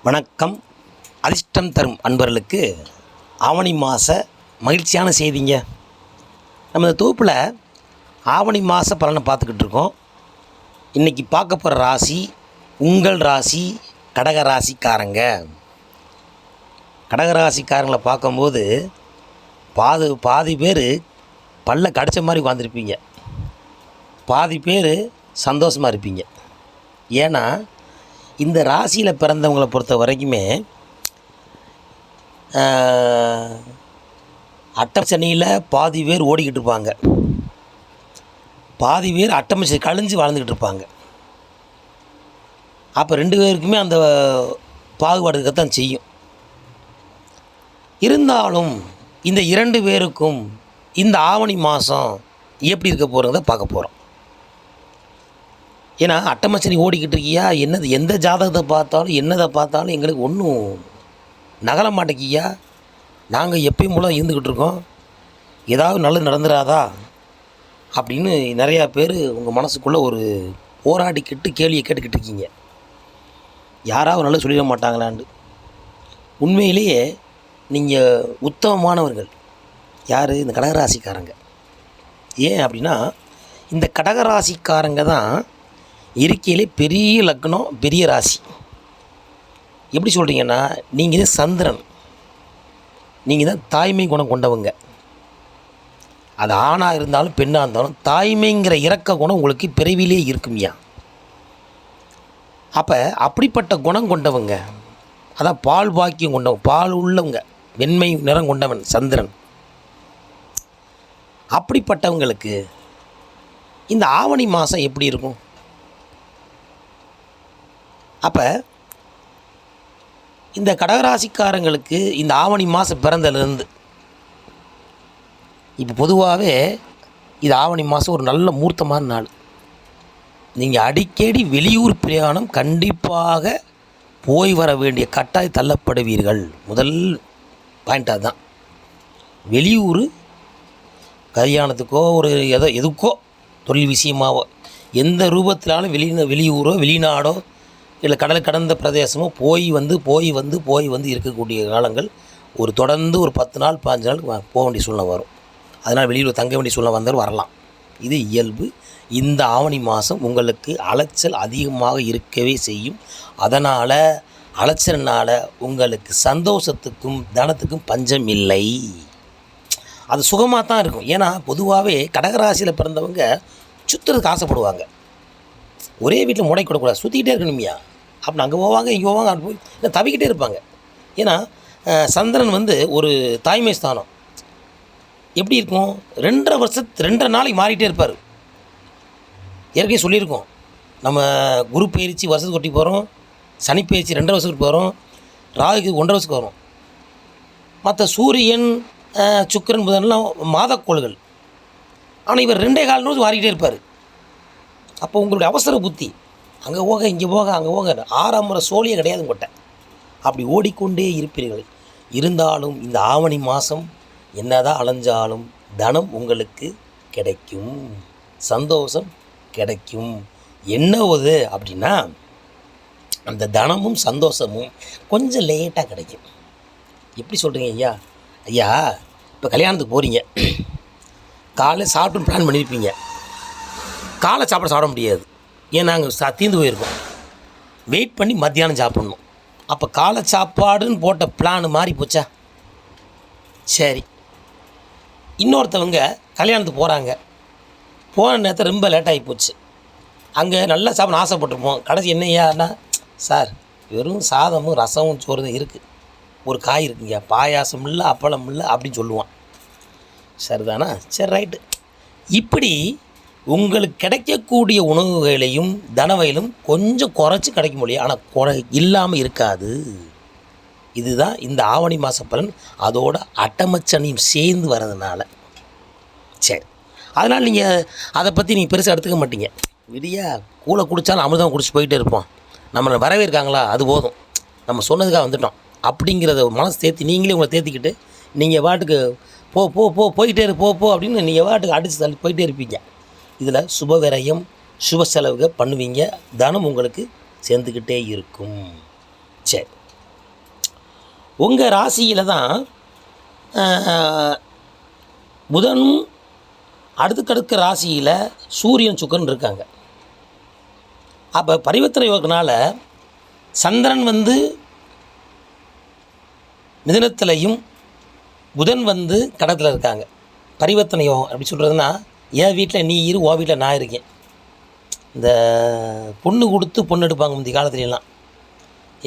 வணக்கம். அதிர்ஷ்டம் தரும் அன்பர்களுக்கு ஆவணி மாத மகிழ்ச்சியான செய்திங்க. நம்ம இந்த தொகுப்பில் ஆவணி மாத பலனை பார்த்துக்கிட்டு இருக்கோம். இன்றைக்கி பார்க்க போகிற ராசி உங்கள் ராசி கடக ராசிக்காரங்க. கடகராசிக்காரங்களை பார்க்கும்போது பாதி பேர் பல்ல கடிச்ச மாதிரி உட்காந்துருப்பீங்க, பாதி பேர் சந்தோஷமாக இருப்பீங்க. ஏன்னா இந்த ராசியில் பிறந்தவங்களை பொறுத்த வரைக்குமே அட்டமச்சனியில் பாதி பேர் ஓடிக்கிட்டு இருப்பாங்க, பாதி பேர் அட்டமச்சை கழிஞ்சு வாழ்ந்துக்கிட்டு இருப்பாங்க. அப்போ ரெண்டு பேருக்குமே அந்த பாகுபாடு இருக்கத்தான் செய்யும். இருந்தாலும் இந்த இரண்டு பேருக்கும் இந்த ஆவணி மாதம் எப்படி இருக்க போகிறத பார்க்க போகிறோம். ஏன்னா அட்டமச்சனி ஓடிக்கிட்டு இருக்கியா, என்னது எந்த ஜாதகத்தை பார்த்தாலும் என்னதை பார்த்தாலும் எங்களுக்கு ஒன்றும் நகல மாட்டேங்கியா, நாங்கள் எப்பயும் போல இருந்துக்கிட்டு இருக்கோம், ஏதாவது நல்லது நடந்துடாதா அப்படின்னு நிறையா பேர் உங்கள் மனசுக்குள்ளே ஒரு போராடிக்கிட்டு கேள்வியை கேட்டுக்கிட்டு இருக்கீங்க. யாராவது நல்லது சொல்லிட மாட்டாங்களான்னு. உண்மையிலேயே நீங்கள் உத்தமமானவர்கள். யார்? இந்த கடகராசிக்காரங்க. ஏன் அப்படின்னா இந்த கடகராசிக்காரங்க தான் இருக்கையிலே பெரிய லக்னம், பெரிய ராசி. எப்படி சொல்கிறீங்கன்னா, நீங்கள் தான் சந்திரன், நீங்கள் தான் தாய்மை குணம் கொண்டவங்க. அது ஆணாக இருந்தாலும் பெண்ணாக இருந்தாலும் தாய்மைங்கிற இரக்க குணம் உங்களுக்கு பிறவிலே இருக்கும்யா. அப்போ அப்படிப்பட்ட குணம் கொண்டவங்க, அதான் பால் பாக்கியம் கொண்டவங்க, பால் உள்ளவங்க, வெண்மை நிறம் கொண்டவன் சந்திரன். அப்படிப்பட்டவங்களுக்கு இந்த ஆவணி மாதம் எப்படி இருக்கும்? அப்போ இந்த கடகராசிக்காரங்களுக்கு இந்த ஆவணி மாதம் பிறந்ததுலேருந்து இப்போ பொதுவாகவே இது ஆவணி மாதம் ஒரு நல்ல மூர்த்தமான நாள். நீங்கள் அடிக்கடி வெளியூர் பிரயாணம் கண்டிப்பாக போய் வர வேண்டிய கட்டாயம் தள்ளப்படுவீர்கள். முதல் பாயிண்ட் அதுதான். வெளியூர் கல்யாணத்துக்கோ ஒரு எதுக்கோ தொழில் விஷயமாவோ எந்த ரூபத்தினாலும் வெளியூரோ வெளிநாடோ இல்லை கடலை கடந்த பிரதேசமோ போய் வந்து இருக்கக்கூடிய காலங்கள் ஒரு தொடர்ந்து ஒரு 10 நாள் 15 நாள் போக வேண்டிய சூழ்நிலை வரும். அதனால் வெளியில் தங்க வேண்டிய சூழ்நிலை வந்தாலும் வரலாம். இது இயல்பு. இந்த ஆவணி மாதம் உங்களுக்கு அலைச்சல் அதிகமாக இருக்கவே செய்யும். அதனால் அலைச்சல்னால் உங்களுக்கு சந்தோஷத்துக்கும் தனத்துக்கும் பஞ்சம் இல்லை. அது சுகமாக தான் இருக்கும். ஏன்னா பொதுவாகவே கடகராசியில் பிறந்தவங்க சுற்றுறதுக்கு ஆசைப்படுவாங்க. ஒரே வீட்டில் முடை கொடுக்கூடாது, சுற்றிக்கிட்டே இருக்கணுமியா. அப்படி அங்கே போவாங்க இங்கே போவாங்க, அப்படி போய் இல்லை தவிக்கிட்டே இருப்பாங்க. ஏன்னா சந்திரன் ஒரு தாய்மை ஸ்தானம். எப்படி இருக்கும்? 2.5 நாளைக்கு மாறிட்டே இருப்பார். ஏற்கனவே சொல்லியிருக்கோம், நம்ம குரு பயிற்சி வருஷத்துக்கு ஒட்டி போகிறோம், சனி பயிற்சி 2 வருஷத்துக்கு போகிறோம், ராகுக்கு 1.5 வருஷத்துக்கு வரும். மற்ற சூரியன் சுக்கிரன் புதன்லாம் மாதக்கோள்கள். ஆனால் இவர் 2.25 நாள் மாறிக்கிட்டே இருப்பார். அப்போ உங்களுடைய அவசர புத்தி அங்கே போக இங்கே போக அங்கே போக 6ஆம் முறை சோழியே கிடையாது கொட்டை. அப்படி ஓடிக்கொண்டே இருப்பீர்கள். இருந்தாலும் இந்த ஆவணி மாதம் என்னதான் அலைஞ்சாலும் தனம் உங்களுக்கு கிடைக்கும், சந்தோஷம் கிடைக்கும். என்னவது அப்படின்னா அந்த தனமும் சந்தோஷமும் கொஞ்சம் லேட்டாக கிடைக்கும். எப்படி சொல்கிறீங்க ஐயா? ஐயா இப்போ கல்யாணத்துக்கு போகிறீங்க, காலையில் சாப்பிட்டு பிளான் பண்ணியிருப்பீங்க, காலை சாப்பாடு சாப்பிட முடியாது. ஏன்னா நாங்கள் தீர்ந்து போயிருக்கோம். வெயிட் பண்ணி மத்தியானம் சாப்பிட்ணும். அப்போ காலை சாப்பாடுன்னு போட்ட பிளான் மாறி போச்சா? சரி, இன்னொருத்தவங்க கல்யாணத்துக்கு போகிறாங்க, போன நேரத்தில் ரொம்ப லேட்டாகி போச்சு. அங்கே நல்லா சாப்பிட ஆசைப்பட்டிருப்போம். கடைசி என்னையானா, சார் வெறும் சாதமும் ரசமும் சோறு தான் இருக்குது, ஒரு காய் இருக்குங்க, பாயாசம் இல்லை அப்பளம் இல்லை அப்படின்னு சொல்லுவான். சரிதானா? சரி, ரைட்டு. இப்படி உங்களுக்கு கிடைக்கக்கூடிய உணவுகளையும் தனவையிலும் கொஞ்சம் குறைச்சி கிடைக்க முடியும், ஆனால் இல்லாமல் இருக்காது. இதுதான் இந்த ஆவணி மாத பலன். அதோட அட்டமச்சனையும் சேர்ந்து வர்றதுனால சரி, அதனால் நீங்கள் அதை பற்றி நீங்கள் பெருசாக எடுத்துக்க மாட்டீங்க. விடியா கூழை குடித்தாலும் அமிர்தம் குடிச்சு போயிட்டே இருப்போம், நம்மளை வரவேற்காங்களா அது போதும், நம்ம சொன்னதுக்காக வந்துட்டோம் அப்படிங்கிறத மனசு தேர்த்தி நீங்களே உங்களை தேர்த்திக்கிட்டு நீங்கள் பாட்டுக்கு போயிட்டே போ அப்படின்னு நீங்கள் பாட்டுக்கு அடித்து தள்ளி போயிட்டே இருப்பீங்க. இதில் சுப விரயம் சுப செலவுகள் பண்ணுவீங்க, தனம் உங்களுக்கு சேர்ந்துக்கிட்டே இருக்கும். சரி. உங்கள் ராசியில் தான் புதனும் அடுத்துக்கடுக்க ராசியில் சூரியன் சுக்கிரன் இருக்காங்க. அப்போ பரிவர்த்தனை யோகத்தினால சந்திரன் வந்து மிதுனத்திலையும் புதன் வந்து கடத்தில் இருக்காங்க. பரிவர்த்தனை யோகம் அப்படி சொல்கிறதுனா, என் வீட்டில் நீ இரு, உன் வீட்டில் நான் இருக்கேன். இந்த பொண்ணு கொடுத்து பொண்ணு எடுப்பாங்க முந்தைய காலத்துலலாம்.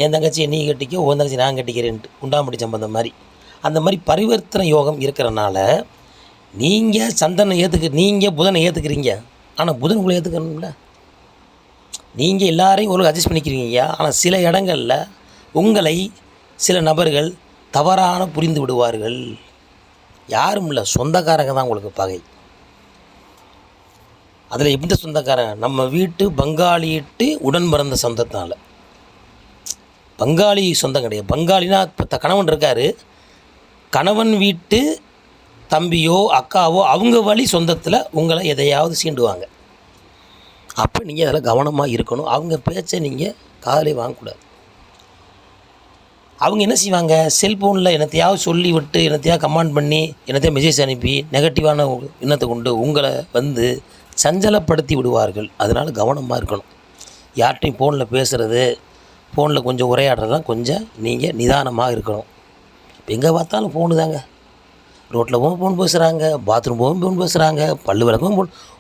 என் தங்கச்சியை நீ கட்டிக்கோ, உன் தங்கச்சி நான் கட்டிக்கிறேன்ட்டு உண்டாம்படி சம்பந்தம் மாதிரி. அந்த மாதிரி பரிவர்த்தனை யோகம் இருக்கிறனால நீங்கள் சந்திரனை நீங்கள் புதனை ஏற்றுக்கிறீங்க. ஆனால் புதன் உங்களை ஏற்றுக்கணும்ல. நீங்கள் எல்லாரையும் ஒரு அட்ஜஸ்ட் பண்ணிக்கிறீங்க. ஆனால் சில இடங்களில் உங்களை சில நபர்கள் தவறான புரிந்து விடுவார்கள். யாரும் இல்லை, சொந்தக்காரங்க தான் உங்களுக்கு பகை. அதில் எப்படி சொந்தக்காரன்? நம்ம வீட்டு பங்காளிட்டு உடன் பிறந்த சொந்தத்தினால. பங்காளி சொந்தம் கிடையாது. பங்காளினா இப்போ கணவன் இருக்கார், கணவன் வீட்டு தம்பியோ அக்காவோ அவங்க வழி சொந்தத்தில் உங்களை எதையாவது சீண்டுவாங்க. அப்போ நீங்கள் அதில் கவனமாக இருக்கணும். அவங்க பேச்சை நீங்கள் காதலே வாங்கக்கூடாது. அவங்க என்ன செய்வாங்க, செல்ஃபோனில் என்னத்தையாவது சொல்லி விட்டு, என்னத்தையாவது கமெண்ட் பண்ணி, என்னத்தையா மெசேஜ் அனுப்பி நெகட்டிவான எண்ணத்தை கொண்டு உங்களை வந்து சஞ்சலப்படுத்தி விடுவார்கள். அதனால் கவனமாக இருக்கணும். யார்கிட்டையும் ஃபோனில் பேசுகிறது, ஃபோனில் கொஞ்சம் உரையாடுறதுலாம் கொஞ்சம் நீங்கள் நிதானமாக இருக்கணும். இப்போ எங்கே பார்த்தாலும் ஃபோனு தாங்க. ரோட்டில் போகும் ஃபோன் பேசுகிறாங்க, பாத்ரூம் போகும் ஃபோன் பேசுகிறாங்க, பல்லு விளக்கும்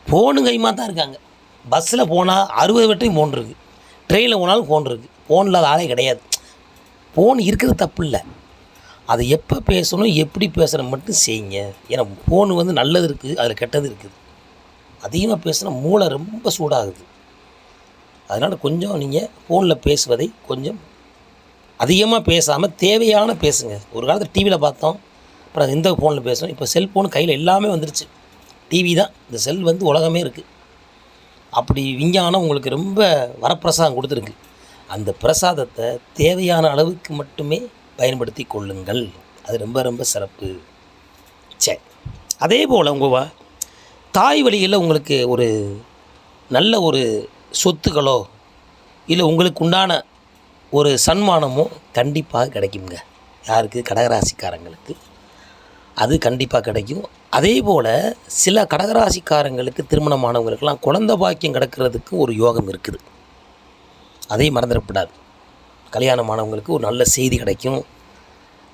ஃபோனு கைமா தான் இருக்காங்க. பஸ்ஸில் போனால் 60 வரையும் ஃபோன் இருக்குது, ட்ரெயினில் போனாலும் ஃபோன் இருக்குது. ஃபோன் இல்லாத ஆளே கிடையாது. ஃபோன் இருக்கிறது தப்பு இல்லை, அதை எப்போ பேசணும் எப்படி பேசுகிற மட்டும் செய்யுங்க. ஏன்னா ஃபோனு வந்து நல்லது இருக்குது, அதில் கெட்டது இருக்குது. அதிகமாக பேசுனா மூளை ரொம்ப சூடாகுது. அதனால் கொஞ்சம் நீங்கள் ஃபோனில் பேசுவதை கொஞ்சம் அதிகமாக பேசாமல் தேவையான பேசுங்க. ஒரு காலத்தில் டிவியில் பார்த்தோம், அப்புறம் இந்த ஃபோனில் பேசணும். இப்போ செல்ஃபோனு கையில் எல்லாமே வந்துருச்சு. டிவி தான், இந்த செல் வந்து உலகமே இருக்குது. அப்படி விஞ்ஞானம் உங்களுக்கு ரொம்ப வரப்பிரசாதம் கொடுத்துருக்கு. அந்த பிரசாதத்தை தேவையான அளவுக்கு மட்டுமே பயன்படுத்தி கொள்ளுங்கள். அது ரொம்ப ரொம்ப சிறப்பு. சரி, அதே போல் உங்கள் தாய் வழியில் உங்களுக்கு ஒரு நல்ல ஒரு சொத்துக்களோ இல்லை உங்களுக்கு உண்டான ஒரு சன்மானமோ கண்டிப்பாக கிடைக்குங்க. யாருக்கு? கடகராசிக்காரங்களுக்கு அது கண்டிப்பாக கிடைக்கும். அதே போல் சில கடகராசிக்காரங்களுக்கு திருமணமானவங்களுக்கெல்லாம் குழந்தை பாக்கியம் கிடக்கிறதுக்கு ஒரு யோகம் இருக்குது. அதையும் மறந்துடக்கூடாது. கல்யாணமானவங்களுக்கு ஒரு நல்ல செய்தி கிடைக்கும்.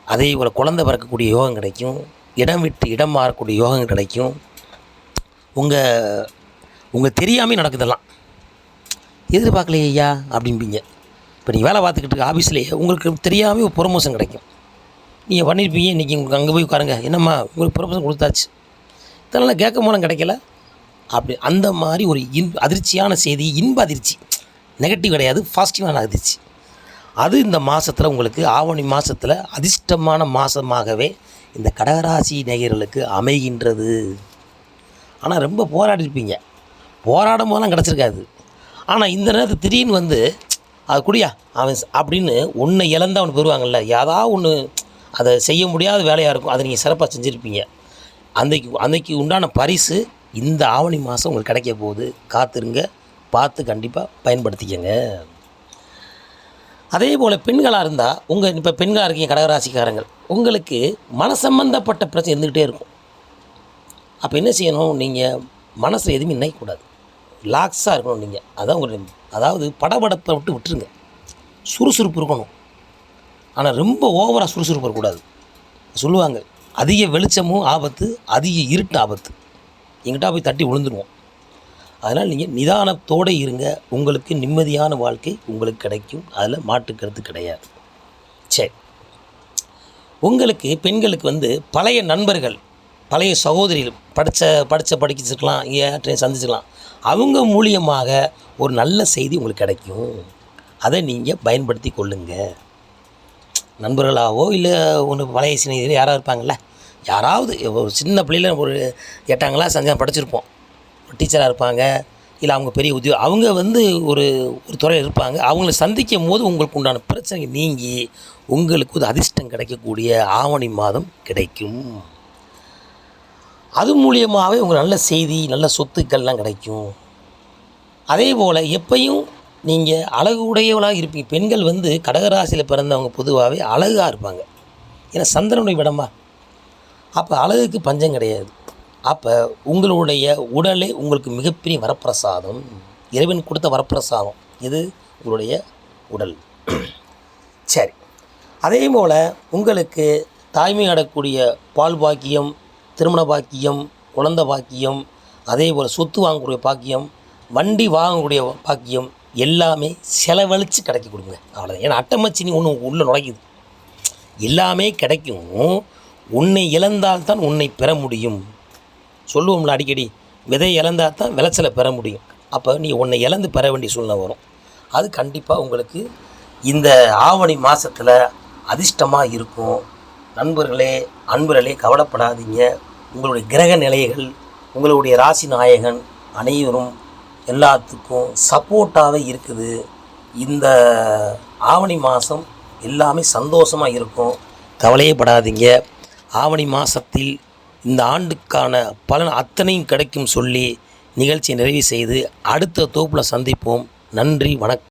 அதே போல் குழந்தை பிறக்கக்கூடிய யோகம் கிடைக்கும். இடம் விட்டு இடம் மாறக்கூடிய யோகம் கிடைக்கும். உங்கள் தெரியாமல் நடக்குதெல்லாம். எதிர்பார்க்கலையே ஐயா அப்படின்பீங்க. இப்போ நீங்கள் வேலை பார்த்துக்கிட்டு இருக்க ஆஃபீஸ்லேயே உங்களுக்கு தெரியாமல் ஒரு ப்ரொமோஷன் கிடைக்கும். நீங்கள் பண்ணியிருப்பீங்க, இன்றைக்கி உங்களுக்கு அங்கே போய் உட்காருங்க, என்னம்மா உங்களுக்கு ப்ரொமோஷன் கொடுத்தாச்சு, இதெல்லாம் கேட்க மூலம் கிடைக்கல அப்படி. அந்த மாதிரி ஒரு அதிர்ச்சியான செய்தி, இன்ப அதிர்ச்சி, நெகட்டிவ் கிடையாது, பாசிட்டிவான அதிர்ச்சி. அது இந்த மாதத்தில் உங்களுக்கு ஆவணி மாதத்தில் அதிர்ஷ்டமான மாதமாகவே இந்த கடகராசி நேயர்களுக்கு அமைகின்றது. ஆனால் ரொம்ப போராடிருப்பீங்க, போராடும் போதெல்லாம் கிடச்சிருக்காது. ஆனால் இந்த நேரத்தில் திடீர்னு வந்து அது குடியா அவன் அப்படின்னு ஒன்று இழந்து அவனு பெறுவாங்கள்ல, ஏதாவது ஒன்று அதை செய்ய முடியாத வேலையாக இருக்கும், அதை நீங்கள் சிறப்பாக செஞ்சுருப்பீங்க. அன்றைக்கு உண்டான பரிசு இந்த ஆவணி மாதம் உங்களுக்கு கிடைக்க போகுது. காத்துருங்க, பார்த்து கண்டிப்பாக பயன்படுத்திக்கங்க. அதே போல் பெண்களாக இருந்தால் இப்போ பெண்களாக இருக்கீங்க கடகராசிக்காரங்கள், உங்களுக்கு மன சம்பந்தப்பட்ட பிரச்சனை இருந்துக்கிட்டே இருக்கும். அப்போ என்ன செய்யணும், நீங்கள் மனசில் எதுவுமே நினைக்கக்கூடாது, ரிலாக்ஸாக இருக்கணும். நீங்கள் அதாவது படபடப்பை விட்டுருங்க. சுறுசுறுப்பு இருக்கணும், ஆனால் ரொம்ப ஓவராக சுறுசுறுப்பு இருக்கக்கூடாது. சொல்லுவாங்க, அதிக வெளிச்சமும் ஆபத்து, அதிக இருட்டு ஆபத்து, எங்கிட்ட போய் தட்டி விழுந்துடுவோம். அதனால் நீங்கள் நிதானத்தோடு இருங்க. உங்களுக்கு நிம்மதியான வாழ்க்கை உங்களுக்கு கிடைக்கும், அதில் மாற்றுக்கிறது கிடையாது. சரி, உங்களுக்கு பெண்களுக்கு பழைய நண்பர்கள், பழைய சகோதரிகள் படிச்சிருக்கலாம், ஏன் சந்திச்சுக்கலாம், அவங்க மூலியமாக ஒரு நல்ல செய்தி உங்களுக்கு கிடைக்கும். அதை நீங்கள் பயன்படுத்தி கொள்ளுங்கள். நண்பர்களாகவோ இல்லை ஒன்று பழைய சிநேகிதர் யாராவது இருப்பாங்கள்ல, யாராவது ஒரு சின்ன பிள்ளையில் ஒரு 8ஆம் கிளாஸ் படிச்சிருப்போம், டீச்சராக இருப்பாங்க, இல்லை அவங்க பெரிய உத்தியோகம், அவங்க ஒரு துறையில் இருப்பாங்க. அவங்கள சந்திக்கும் போது உங்களுக்கு உண்டான பிரச்சனை நீங்கி உங்களுக்கு ஒரு அதிர்ஷ்டம் கிடைக்கக்கூடிய ஆவணி மாதம் கிடைக்கும். அது மூலியமாகவே உங்களுக்கு நல்ல செய்தி, நல்ல சொத்துக்கள்லாம் கிடைக்கும். அதே போல் எப்பையும் நீங்கள் அழகு உடையவளாக இருப்பீங்க. பெண்கள் கடகராசியில் பிறந்தவங்க பொதுவாகவே அழகாக இருப்பாங்க. ஏன்னா சந்திரனுடைய இடமா. அப்போ அழகுக்கு பஞ்சம் கிடையாது. அப்போ உங்களுடைய உடலே உங்களுக்கு மிகப்பெரிய வரப்பிரசாதம். இறைவன் கொடுத்த வரப்பிரசாதம் இது உங்களுடைய உடல். சரி, அதே போல் உங்களுக்கு தாய்மை ஆடக்கூடிய பால் பாக்கியம், திருமண பாக்கியம், குழந்தை பாக்கியம், அதே போல் சொத்து வாங்கக்கூடிய பாக்கியம், வண்டி வாங்கக்கூடிய பாக்கியம் எல்லாமே செலவழித்து கிடைக்க கொடுங்க. அவ்வளோதான். ஏன்னா அட்டமச்சினி ஒன்று உள்ளே நுழைக்குது. எல்லாமே கிடைக்கும். உன்னை இழந்தால்தான் உன்னை பெற முடியும். சொல்லுவோம்ல அடிக்கடி, விதை இழந்தால் தான் விளைச்சலை பெற முடியும். அப்போ நீ உன்னை இழந்து பெற வேண்டிய சூழ்நிலை வரும். அது கண்டிப்பாக உங்களுக்கு இந்த ஆவணி மாதத்தில் அதிர்ஷ்டமாக இருக்கும். நண்பர்களே, அன்பர்களே, கவலைப்படாதீங்க. உங்களுடைய கிரக நிலைகள், உங்களுடைய ராசி நாயகன் அனைவரும் எல்லாத்துக்கும் சப்போர்ட்டாகவே இருக்குது. இந்த ஆவணி மாதம் எல்லாமே சந்தோஷமாக இருக்கும். கவலையே படாதீங்க. ஆவணி மாதத்தில் இந்த ஆண்டுக்கான பலன் அத்தனையும் கிடைக்கும் சொல்லி நிகழ்ச்சியை நிறைவு செய்து அடுத்த தொகுப்பில் சந்திப்போம். நன்றி, வணக்கம்.